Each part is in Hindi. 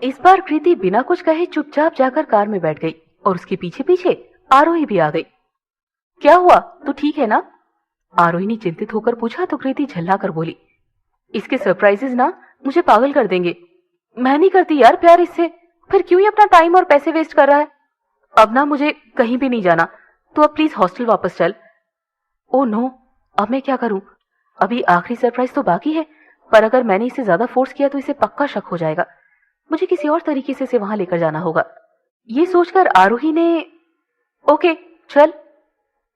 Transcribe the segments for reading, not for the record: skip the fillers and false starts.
इस बार कृति बिना कुछ कहे चुपचाप जाकर कार में बैठ गई और उसके पीछे पीछे आरोही भी आ गई। क्या हुआ, तू ठीक है ना? आरोही ने चिंतित होकर पूछा तो कृति झल्ला कर बोली, इसके सरप्राइजेस ना मुझे पागल कर देंगे। मैं नहीं करती यार प्यार इससे, फिर क्यों ही अपना टाइम और पैसे वेस्ट कर रहा है। अब ना मुझे कहीं भी नहीं जाना, तो अब प्लीज हॉस्टल वापस चल। ओ नो, अब मैं क्या करूं? अभी आखिरी सरप्राइज तो बाकी है, पर अगर मैंने इसे ज्यादा फोर्स किया तो इसे पक्का शक हो जाएगा। मुझे किसी और तरीके से इसे वहां लेकर जाना होगा। ये सोचकर आरोही ने ओके चल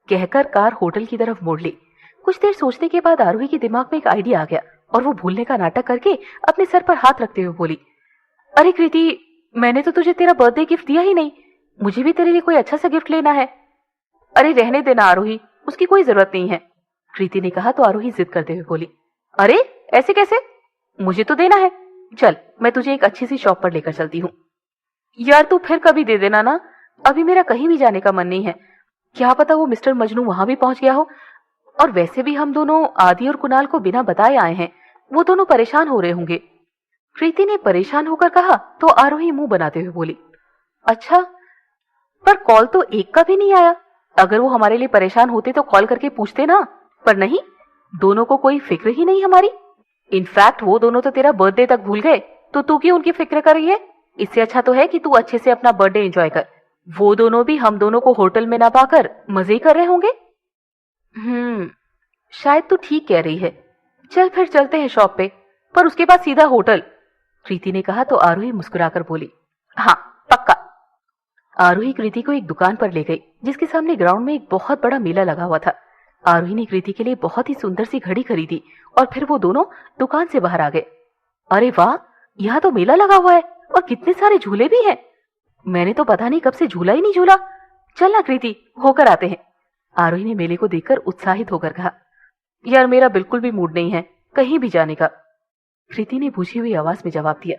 कहकर कार होटल की तरफ मोड़ ली। कुछ देर सोचने के बाद आरोही के दिमाग में एक आइडिया आ गया और वो भूलने का नाटक करके अपने सर पर हाथ रखते हुए बोली, अरे कृति, मैंने तो तुझे तेरा बर्थडे गिफ्ट दिया ही नहीं, मुझे भी तेरे लिए कोई अच्छा सा गिफ्ट लेना है। अरे रहने देना आरोही, उसकी कोई जरूरत नहीं है, कृति ने कहा तो आरोही जिद करते हुए बोली, अरे ऐसे कैसे, मुझे तो देना है। चल मैं तुझे एक अच्छी सी शॉप पर लेकर चलती हूँ। यार तू फिर कभी दे देना ना, अभी मेरा कहीं भी जाने का मन नहीं है। क्या पता वो मिस्टर मजनू वहां भी पहुंच गया हो, और वैसे भी हम दोनों आदि और कुणाल को बिना बताए आए हैं, वो दोनों परेशान हो रहे होंगे। कृति ने परेशान होकर कहा तो आरोही मुंह बनाते हुए बोली, अच्छा, पर कॉल तो एक का भी नहीं आया। अगर वो हमारे लिए परेशान होते तो कॉल करके पूछते ना, पर नहीं, दोनों को कोई फिक्र ही नहीं हमारी। इनफैक्ट वो दोनों तो तेरा बर्थडे तक भूल गए, तो तू क्यों उनकी फिक्र कर रही है? इससे अच्छा तो है कि तू अच्छे से अपना बर्थडे एंजॉय कर। वो दोनों भी हम दोनों को होटल में ना पाकर मजे ही कर रहे होंगे। शायद तू ठीक कह रही है, चल फिर चलते हैं शॉप पे, पर उसके बाद सीधा होटल, कृति ने कहा तो आरोही मुस्कुराकर बोली, हाँ पक्का। आरोही कृति को एक दुकान पर ले गई जिसके सामने ग्राउंड में एक बहुत बड़ा मेला लगा हुआ था। आरोही ने कृति के लिए बहुत ही सुंदर सी घड़ी खरीदी और फिर वो दोनों दुकान से बाहर आ गए। अरे वाह, यहाँ तो मेला लगा हुआ है और कितने सारे झूले भी हैं। मैंने तो पता नहीं कब से झूला ही नहीं झूला। चल ना कृति, होकर आते हैं, आरोही ने मेले को देखकर उत्साहित होकर कहा। यार मेरा बिल्कुल भी मूड नहीं है कहीं भी जाने का, कृति ने बुझी हुई आवाज में जवाब दिया।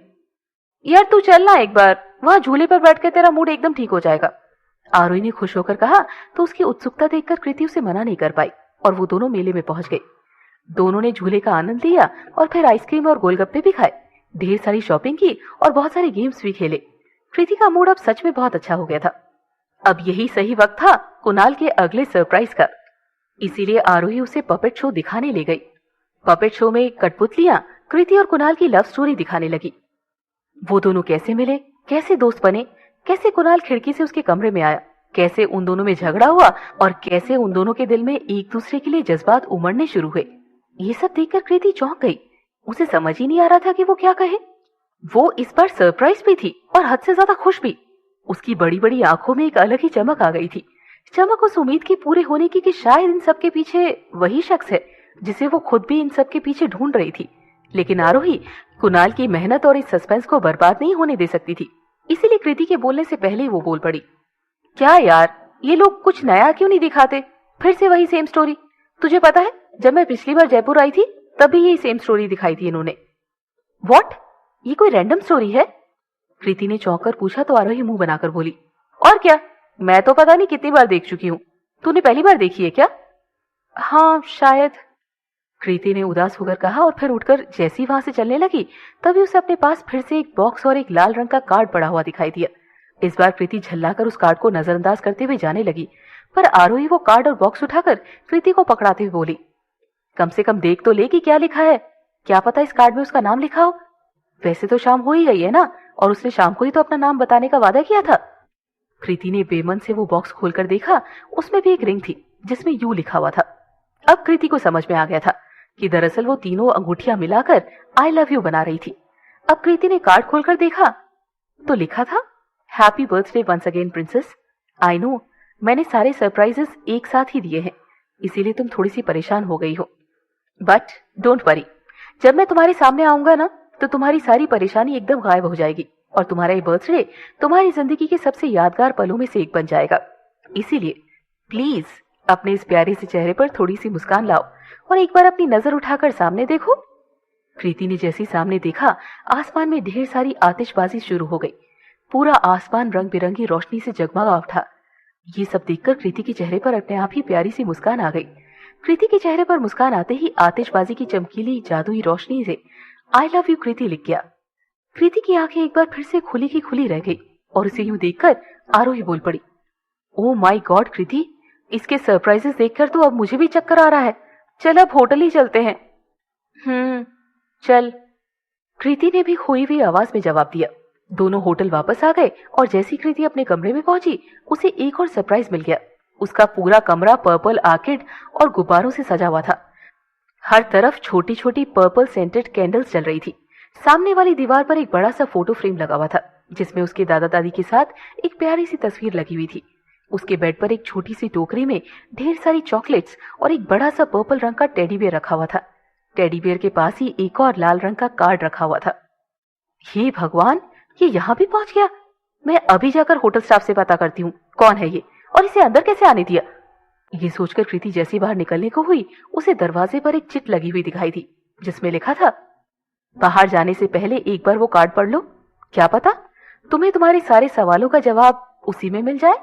यार तू चलना एक बार, वहां झूले पर बैठकर तेरा मूड एकदम ठीक हो जाएगा, आरोही ने खुश होकर कहा तो उसकी उत्सुकता देखकर कृति उसे मना नहीं कर पाई और वो दोनों मेले में पहुंच गए। दोनों ने झूले का आनंद लिया और फिर आइसक्रीम और गोलगप्पे भी खाए, ढेर सारी शॉपिंग की और बहुत सारे गेम्स भी खेले। कृति का मूड अब सच में बहुत अच्छा हो गया था। अब यही सही वक्त था कुणाल के अगले सरप्राइज का, इसीलिए आरोही उसे पपेट शो दिखाने ले गई। पपेट शो में कठपुतलियां कृति और कुणाल की लव स्टोरी दिखाने लगी। वो दोनों कैसे मिले, कैसे दोस्त बने, कैसे कुणाल खिड़की से उसके कमरे में आया, कैसे उन दोनों में झगड़ा हुआ और कैसे उन दोनों के दिल में एक दूसरे के लिए जज्बात उमड़ने शुरू हुए, ये सब देखकर कृति चौंक गई। उसे समझ ही नहीं आ रहा था कि वो क्या कहे। वो इस बार सरप्राइज भी थी और हद से ज्यादा खुश भी। उसकी बड़ी बड़ी आंखों में एक अलग ही चमक आ गई थी, चमक उस उम्मीद की पूरी होने की कि शायद इन सब के पीछे वही शख्स है जिसे वो खुद भी इन सब के पीछे ढूंढ रही थी। लेकिन आरोही कुणाल की मेहनत और इस सस्पेंस को बर्बाद नहीं होने दे सकती थी, इसीलिए कृति के बोलने से पहले ही वो बोल पड़ी, क्या यार, ये लोग कुछ नया क्यों नहीं दिखाते, फिर से वही सेम स्टोरी। तुझे पता है जब मैं पिछली बार जयपुर आई थी तब भी यही सेम स्टोरी दिखाई थी इन्होंने। व्हाट, ये कोई रैंडम स्टोरी है? कृति ने चौंक कर पूछा तो आरोही मुंह बनाकर बोली, और क्या, मैं तो पता नहीं कितनी बार देख चुकी हूँ, तूने पहली बार देखी है क्या? हाँ शायद, कृति ने उदास होकर कहा और फिर उठकर जैसी वहां से चलने लगी तभी उसे अपने पास फिर से एक बॉक्स और एक लाल रंग का कार्ड पड़ा हुआ दिखाई दिया। इस बार कृति झल्लाकर उस कार्ड को नजरअंदाज करते हुए जाने लगी, पर आरोही वो कार्ड और बॉक्स उठाकर कृति को पकड़ाते हुए बोली, कम से कम देख तो ले कि क्या लिखा है, क्या पता इस कार्ड में उसका नाम लिखा हो। वैसे तो शाम हो ही गई है ना, और उसने शाम को ही तो अपना नाम बताने का वादा किया था। कृति ने बेमन से वो बॉक्स खोलकर देखा, उसमें भी एक रिंग थी जिसमें यू लिखा हुआ था। अब कृति को समझ में आ गया था कि दरअसल वो तीनों अंगूठियां मिलाकर आई लव यू बना रही थी। अब कृति ने कार्ड खोलकर देखा तो लिखा था, happy birthday once again princess, I know मैंने सारे सरप्राइजेस एक साथ ही दिए हैं, इसीलिए तुम थोड़ी सी परेशान हो गई हो, बट डोंट वरी, जब मैं तुम्हारे सामने आऊंगा ना तो तुम्हारी सारी परेशानी एकदम गायब हो जाएगी और तुम्हारा ये बर्थडे तुम्हारी जिंदगी के सबसे यादगार पलों में से एक बन जाएगा। इसीलिए प्लीज अपने इस प्यारे से चेहरे पर थोड़ी सी मुस्कान लाओ और एक बार अपनी नजर उठाकर सामने देखो। कृति ने जैसे सामने देखा, आसमान में ढेर सारी आतिशबाजी शुरू हो गई। पूरा आसमान रंग बिरंगी रोशनी से जगमगा उठा। ये सब देखकर कृति के चेहरे पर अपने आप ही प्यारी सी मुस्कान आ गई। कृति के चेहरे पर मुस्कान आते ही आतिशबाजी की चमकीली जादुई रोशनी से आई लव यू कृति लिख गया। कृति की आंखें एक बार फिर से खुली की खुली रह गई और उसे यूं देखकर आरोही बोल पड़ी, ओ माय गॉड कृति, इसके सरप्राइजेस देखकर तो अब मुझे भी चक्कर आ रहा है। चल अब होटल ही चलते हैं। चल, कृति ने भी खोई हुई आवाज में जवाब दिया। दोनों होटल वापस आ गए और जैसी कृति अपने कमरे में पहुंची उसे एक और सरप्राइज मिल गया। उसका पूरा कमरा पर्पल आर्किड और गुब्बारों से सजा हुआ था। हर तरफ छोटी छोटी पर्पल सेंटेड कैंडल्स जल रही थी। सामने वाली दीवार पर एक बड़ा सा फोटो फ्रेम लगा हुआ था जिसमें उसके दादा दादी के साथ एक प्यारी सी तस्वीर लगी हुई थी। उसके बेड पर एक छोटी सी टोकरी में ढेर सारी चॉकलेट्स और एक बड़ा सा पर्पल रंग का टेडी बियर रखा हुआ था। टेडी बियर के पास ही एक और लाल रंग का कार्ड रखा हुआ था। हे भगवान, ये यहाँ भी पहुंच गया। मैं अभी जाकर होटल स्टाफ से पता करती हूँ कौन है ये और इसे अंदर कैसे आने दिया। ये सोचकर कृति जैसी बाहर निकलने को हुई उसे दरवाजे पर एक चिट लगी हुई दिखाई दी जिसमें लिखा था, बाहर जाने से पहले एक बार वो कार्ड पढ़ लो, क्या पता तुम्हें तुम्हारे सारे सवालों का जवाब उसी में मिल जाए।